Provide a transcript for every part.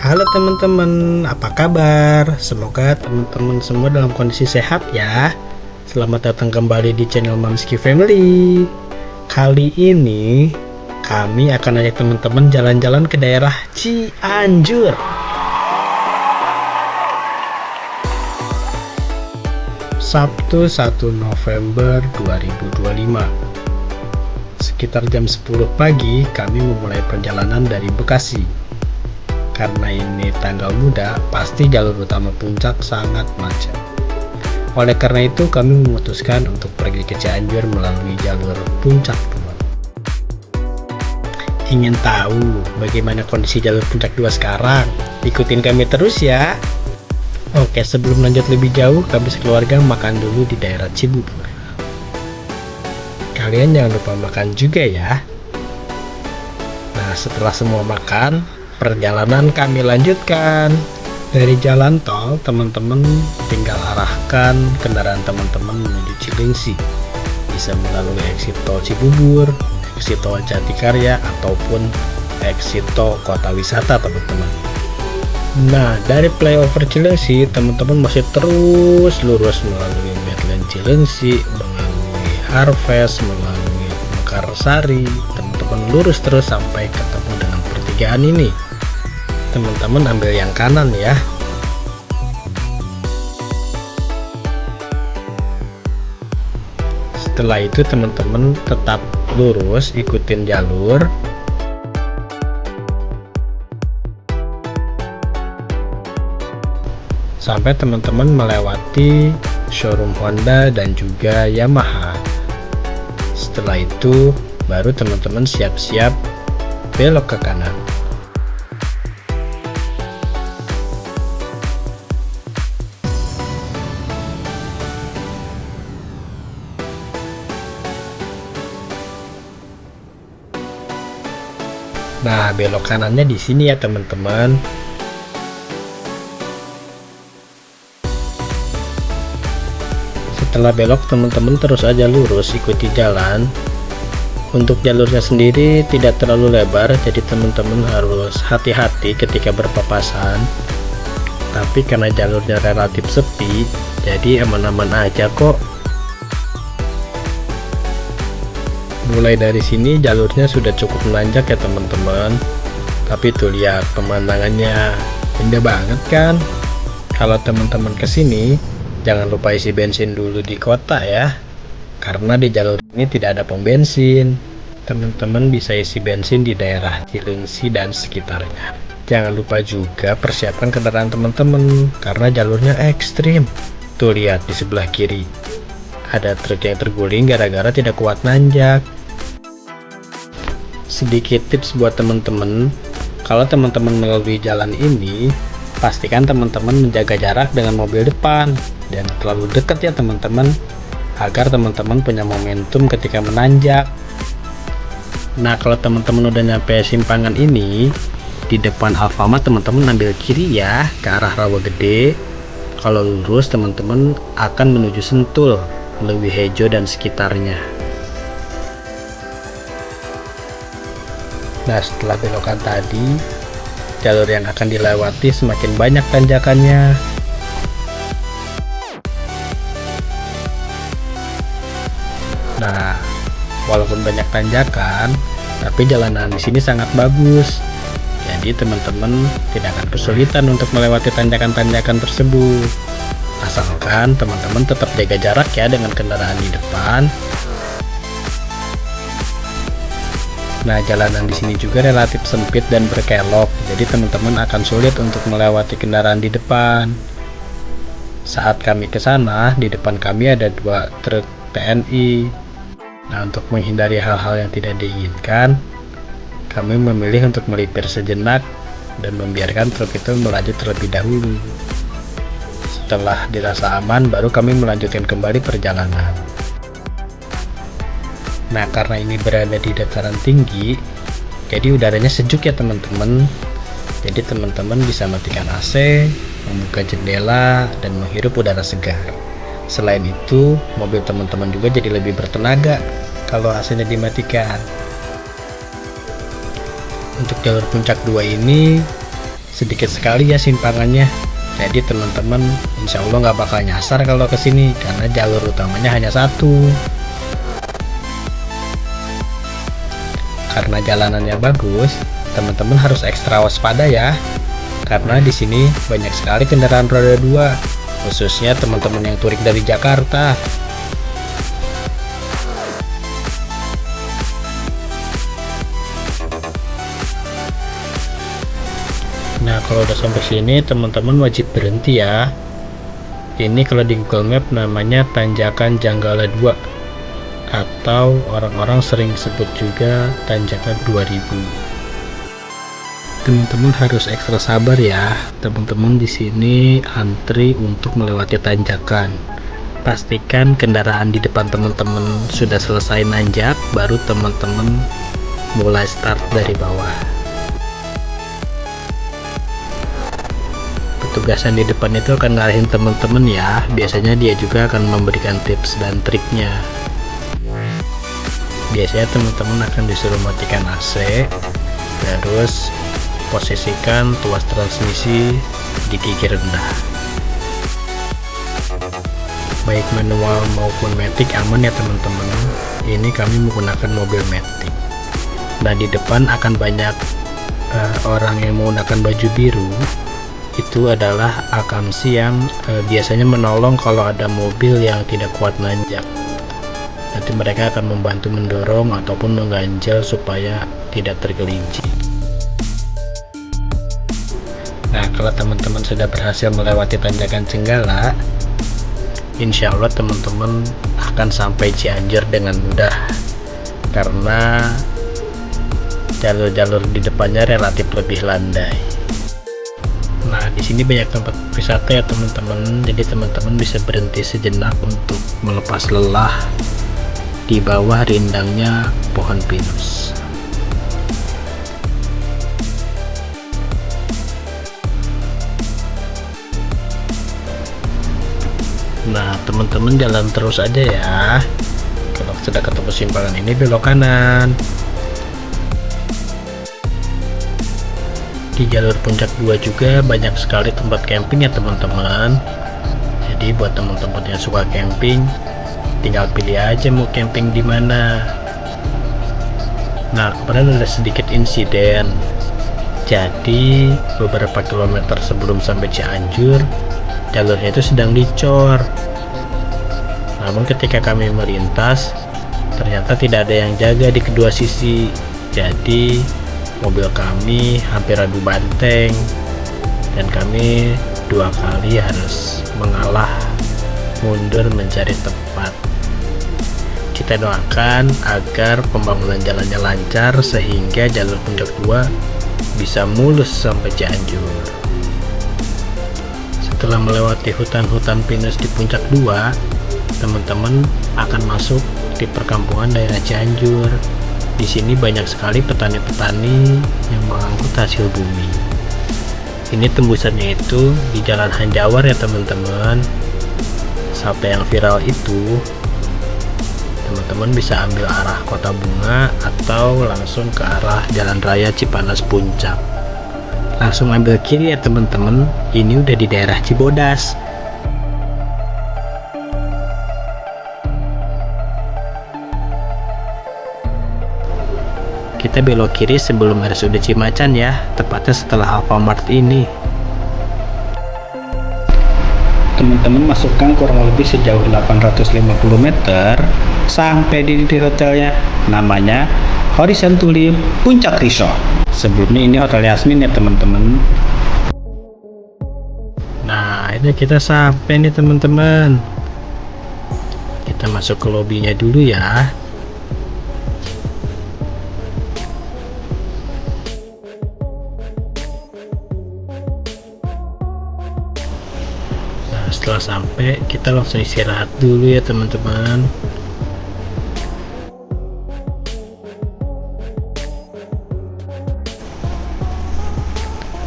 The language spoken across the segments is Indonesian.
Halo teman-teman, apa kabar? Semoga teman-teman semua dalam kondisi sehat ya. Selamat datang kembali di channel Mamski Family. Kali ini kami akan ajak teman-teman jalan-jalan ke daerah Cianjur. Sabtu 1 November 2025. Sekitar jam 10 pagi kami memulai perjalanan dari Bekasi. Karena ini tanggal muda, pasti jalur utama puncak sangat macet. Oleh karena itu, kami memutuskan untuk pergi ke Cianjur melalui jalur puncak 2. Ingin tahu bagaimana kondisi jalur puncak 2 sekarang? Ikutin kami terus ya. Oke, sebelum lanjut lebih jauh, kami sekeluarga makan dulu di daerah Cibubur. Kalian jangan lupa makan juga ya. Nah, setelah semua makan, perjalanan kami lanjutkan. Dari jalan tol, teman-teman tinggal arahkan kendaraan teman-teman menuju Cilengsi. Bisa melalui exit tol Cibubur, exit tol Jatikarya, ataupun exit tol Kota Wisata, teman-teman. Nah, dari flyover Cilengsi, teman-teman masih terus lurus melalui Medland Cilengsi, melalui Harvest, melalui Mekarsari. Teman-teman lurus terus sampai ketemu dengan pertigaan ini. Teman-teman ambil yang kanan ya. Setelah itu teman-teman tetap lurus, ikutin jalur. Sampai teman-teman melewati showroom Honda dan juga Yamaha. Setelah itu baru teman-teman siap-siap belok ke kanan. Nah, belok kanannya di sini ya, teman-teman. Setelah belok, teman-teman terus aja lurus, ikuti jalan. Untuk jalurnya sendiri tidak terlalu lebar, jadi teman-teman harus hati-hati ketika berpapasan. Tapi karena jalurnya relatif sepi, jadi aman-aman aja kok. Mulai dari sini jalurnya sudah cukup menanjak ya teman-teman. Tapi tuh lihat pemandangannya, indah banget kan. Kalau teman-teman kesini, jangan lupa isi bensin dulu di kota ya. Karena di jalur ini tidak ada pom bensin. Teman-teman bisa isi bensin di daerah Cilengsi dan sekitarnya. Jangan lupa juga persiapkan kendaraan teman-teman, karena jalurnya ekstrim. Tuh lihat di sebelah kiri, ada truk yang terguling gara-gara tidak kuat nanjak. Sedikit tips buat teman-teman, kalau teman-teman melalui jalan ini, pastikan teman-teman menjaga jarak dengan mobil depan. Dan terlalu dekat ya teman-teman, agar teman-teman punya momentum ketika menanjak. Nah, kalau teman-teman udah nyampe simpangan ini, di depan Alfamart teman-teman ambil kiri ya, ke arah Rawagede. Kalau lurus teman-teman akan menuju Sentul, Leuwihejo dan sekitarnya. Nah, setelah belokan tadi, jalur yang akan dilewati semakin banyak tanjakannya. Nah, walaupun banyak tanjakan, tapi jalanan di sini sangat bagus. Jadi teman-teman tidak akan kesulitan untuk melewati tanjakan-tanjakan tersebut. Asalkan teman-teman tetap jaga jarak ya dengan kendaraan di depan. Nah, jalanan di sini juga relatif sempit dan berkelok, jadi teman-teman akan sulit untuk melewati kendaraan di depan. Saat kami ke sana, di depan kami ada 2 truk TNI. Nah, untuk menghindari hal-hal yang tidak diinginkan, kami memilih untuk melipir sejenak dan membiarkan truk itu melaju terlebih dahulu. Setelah dirasa aman, baru kami melanjutkan kembali perjalanan. Nah, karena ini berada di dataran tinggi, jadi udaranya sejuk ya teman-teman. Jadi teman-teman bisa matikan AC, membuka jendela, dan menghirup udara segar. Selain itu, mobil teman-teman juga jadi lebih bertenaga kalau AC-nya dimatikan. Untuk jalur puncak 2 ini sedikit sekali ya simpangannya. Jadi teman-teman insya Allah nggak bakal nyasar kalau kesini karena jalur utamanya hanya satu. Karena jalanannya bagus, teman-teman harus ekstra waspada ya. Karena di sini banyak sekali kendaraan roda 2, khususnya teman-teman yang touring dari Jakarta. Nah, kalau udah sampai sini teman-teman wajib berhenti ya. Ini kalau di Google Map namanya Tanjakan Janggala 2 atau orang-orang sering sebut juga Tanjakan 2000. Teman-teman harus ekstra sabar ya. Teman-teman di sini antri untuk melewati tanjakan. Pastikan kendaraan di depan teman-teman sudah selesai nanjak, baru teman-teman mulai start dari bawah. Petugasan di depan itu akan ngarahin teman-teman ya. Biasanya dia juga akan memberikan tips dan triknya. Biasanya teman-teman akan disuruh matikan AC, terus posisikan tuas transmisi di gigi rendah. Baik manual maupun matic aman ya teman-teman. Ini kami menggunakan mobil matic. Nah, di depan akan banyak orang yang menggunakan baju biru. Itu adalah akamsi yang biasanya menolong kalau ada mobil yang tidak kuat nanjak. Nanti mereka akan membantu mendorong ataupun mengganjal supaya tidak tergelincir. Nah, kalau teman-teman sudah berhasil melewati tanjakan Jenggala, insya Allah teman-teman akan sampai Cianjur dengan mudah karena jalur-jalur di depannya relatif lebih landai. Nah, di sini banyak tempat wisata ya teman-teman. Jadi teman-teman bisa berhenti sejenak untuk melepas lelah di bawah rindangnya pohon pinus. Nah, teman-teman jalan terus aja ya. Kalau sudah ketemu simpangan ini belok kanan. Di jalur puncak 2 juga banyak sekali tempat camping ya teman-teman. Jadi buat teman-teman yang suka camping, tinggal pilih aja mau camping di mana. Nah, kemarin ada sedikit insiden. Jadi beberapa kilometer sebelum sampai Cianjur, jalurnya itu sedang dicor. Namun ketika kami melintas, ternyata tidak ada yang jaga di kedua sisi. Jadi mobil kami hampir adu banteng dan kami 2 kali harus mengalah mundur mencari tempat. Kita doakan agar pembangunan jalannya lancar sehingga jalur puncak 2 bisa mulus sampai Cianjur. Setelah melewati hutan-hutan pinus di puncak 2, teman-teman akan masuk di perkampungan daerah Cianjur. Di sini banyak sekali petani-petani yang mengangkut hasil bumi. Ini tembusannya itu di Jalan Hanjawar ya teman-teman. Sampai yang viral itu, teman-teman bisa ambil arah Kota Bunga atau langsung ke arah Jalan Raya Cipanas Puncak. Langsung ambil kiri ya teman-teman. Ini udah di daerah Cibodas. Kita belok kiri sebelum RSUD Cimacan ya, tepatnya setelah Alfamart ini. Teman-teman masukkan kurang lebih sejauh 850 meter sampai di hotelnya. Namanya Horizon Tulip Puncak Resort. Sebelumnya ini Hotel Yasmin ya teman-teman. Nah, ini kita sampai nih teman-teman. Kita masuk ke lobinya dulu ya. Setelah sampai, kita langsung istirahat dulu ya teman-teman.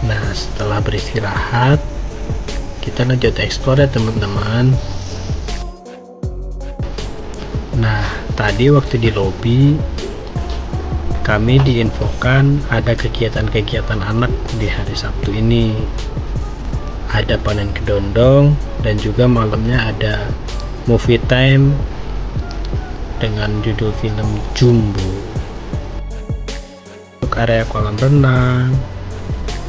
Nah, setelah beristirahat, kita lanjut eksplor ya teman-teman. Nah, tadi waktu di lobi kami diinfokan ada kegiatan-kegiatan anak di hari Sabtu ini. Ada panen kedondong dan juga malamnya ada movie time dengan judul film Jumbo. Untuk area kolam renang,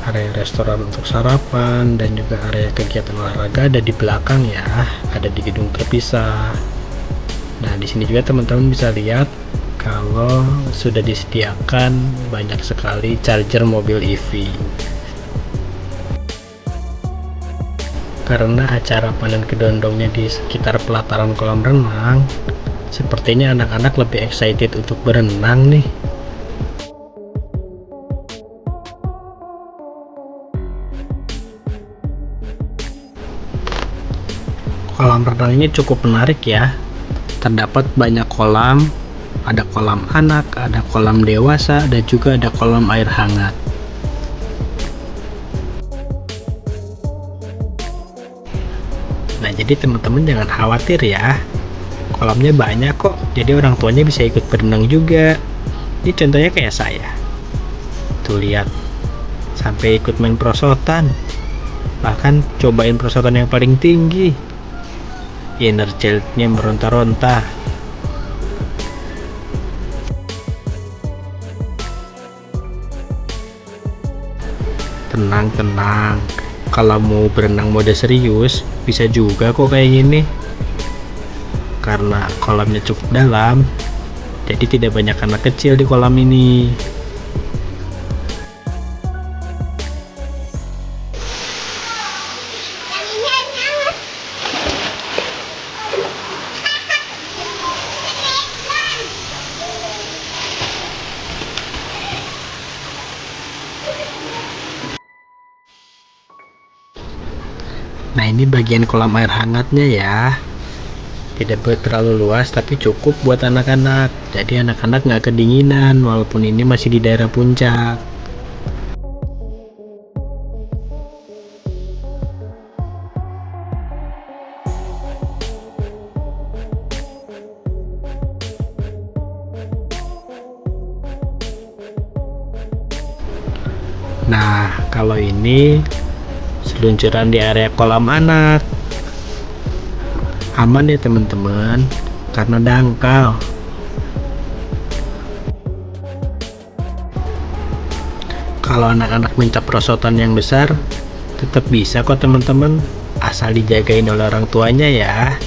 area restoran untuk sarapan, dan juga area kegiatan olahraga ada di belakang ya, ada di gedung terpisah. Nah, di sini juga teman-teman bisa lihat kalau sudah disediakan banyak sekali charger mobil EV. Karena acara panen kedondongnya di sekitar pelataran kolam renang, sepertinya anak-anak lebih excited untuk berenang nih. Kolam renang ini cukup menarik ya. Terdapat banyak kolam, ada kolam anak, ada kolam dewasa, dan juga ada kolam air hangat. Nah, jadi teman-teman jangan khawatir ya. Kolamnya banyak kok, jadi orang tuanya bisa ikut berenang juga. Ini contohnya kayak saya. Tuh lihat, sampai ikut main perosotan. Bahkan cobain perosotan yang paling tinggi. Inner child-nya meronta-ronta. Tenang. Kalau mau berenang mode serius, bisa juga kok kayak gini. Karena kolamnya cukup dalam, jadi tidak banyak anak kecil di kolam ini. Nah, ini bagian kolam air hangatnya ya. Tidak terlalu luas tapi cukup buat anak-anak. Jadi anak-anak nggak kedinginan walaupun ini masih di daerah puncak. Nah, kalau ini seluncuran di area kolam anak. Aman ya teman-teman, karena dangkal. Kalau anak-anak minta perosotan yang besar, tetap bisa kok teman-teman, asal dijagain oleh orang tuanya ya.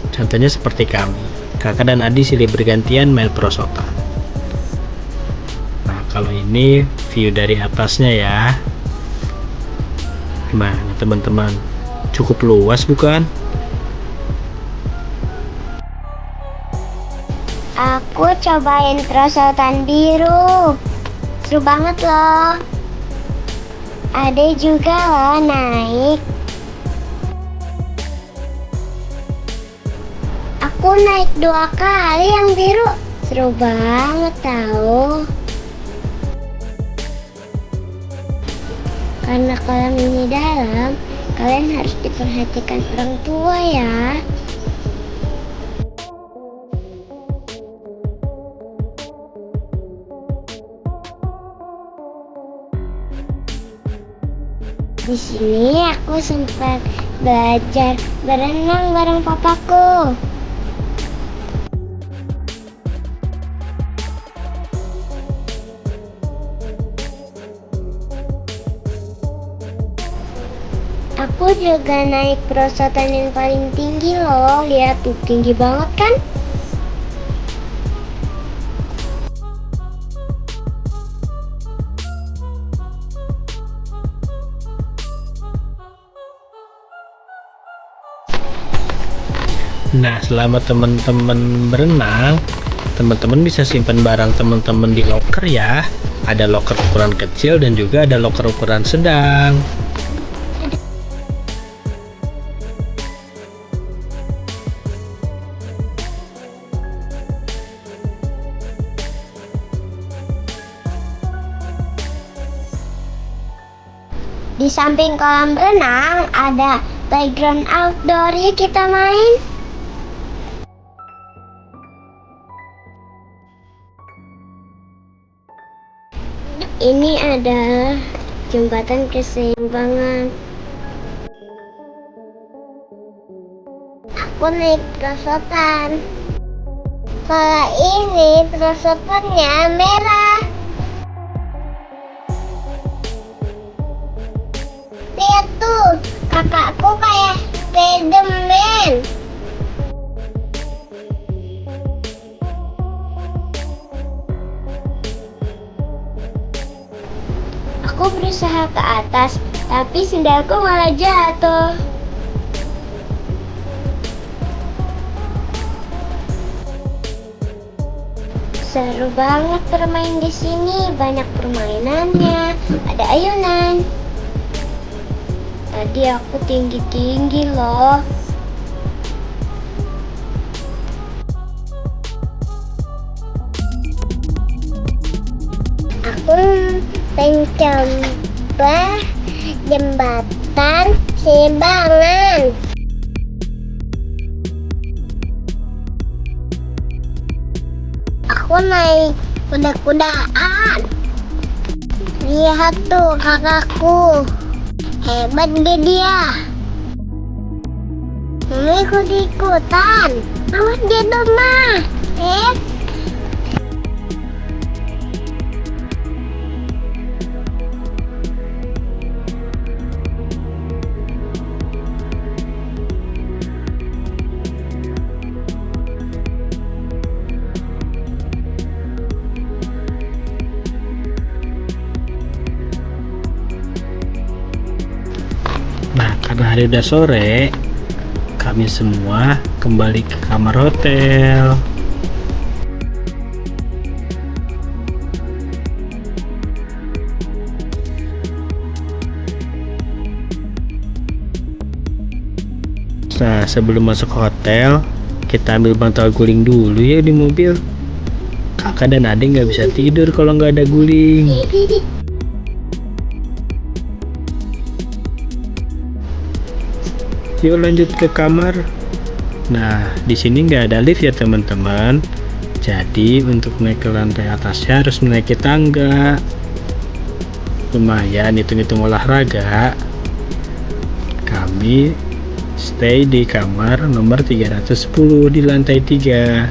Contohnya seperti kami, kakak dan adik silih bergantian main perosotan. Nah, kalau ini view dari atasnya ya. Gimana teman-teman, cukup luas bukan? Aku cobain perosotan biru, seru banget loh. Ade juga loh naik. Aku naik 2 kali yang biru, seru banget tahu. Karena kolam ini dalam, kalian harus diperhatikan orang tua ya. Di sini aku sempat belajar berenang bareng papaku. Aku juga naik perosotan yang paling tinggi loh. Lihat tuh, tinggi banget kan? Nah, selama teman-teman berenang, teman-teman bisa simpan barang teman-teman di locker ya. Ada locker ukuran kecil dan juga ada locker ukuran sedang. Di samping kolam renang ada playground outdoor, ya kita main. Ini adalah jembatan keseimbangan. Aku naik perosotan. Kalau ini perosotannya merah. Lihat tuh, kakakku kayak Spiderman. Aku berusaha ke atas, tapi sendalku malah jatuh. Seru banget bermain di sini. Banyak permainannya, ada ayunan. Tadi aku tinggi-tinggi loh. Aku mencoba jembatan seimbangan. Aku naik kuda-kudaan. Lihat tuh kakakku. Hebat gak dia? Mama ikut-ikutan. Awas dia domah. Nah, karena hari udah sore, kami semua kembali ke kamar hotel. Nah, sebelum masuk hotel, kita ambil bantal guling dulu ya di mobil. Kakak dan adik nggak bisa tidur kalau nggak ada guling. Yuk lanjut ke kamar. Nah, di sini nggak ada lift ya teman-teman. Jadi untuk naik ke lantai atasnya harus menaiki tangga. Lumayan hitung-hitung olahraga. Kami stay di kamar nomor 310 di lantai 3.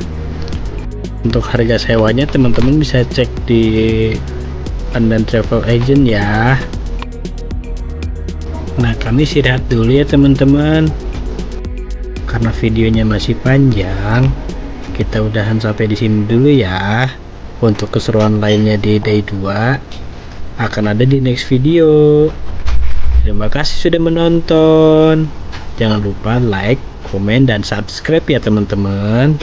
Untuk harga sewanya teman-teman bisa cek di Pandan Travel Agent ya. Nah, kami istirahat dulu ya teman-teman. Karena videonya masih panjang, kita udahan sampai di sini dulu ya. Untuk keseruan lainnya di day 2 akan ada di next video. Terima kasih sudah menonton. Jangan lupa like, komen, dan subscribe ya teman-teman.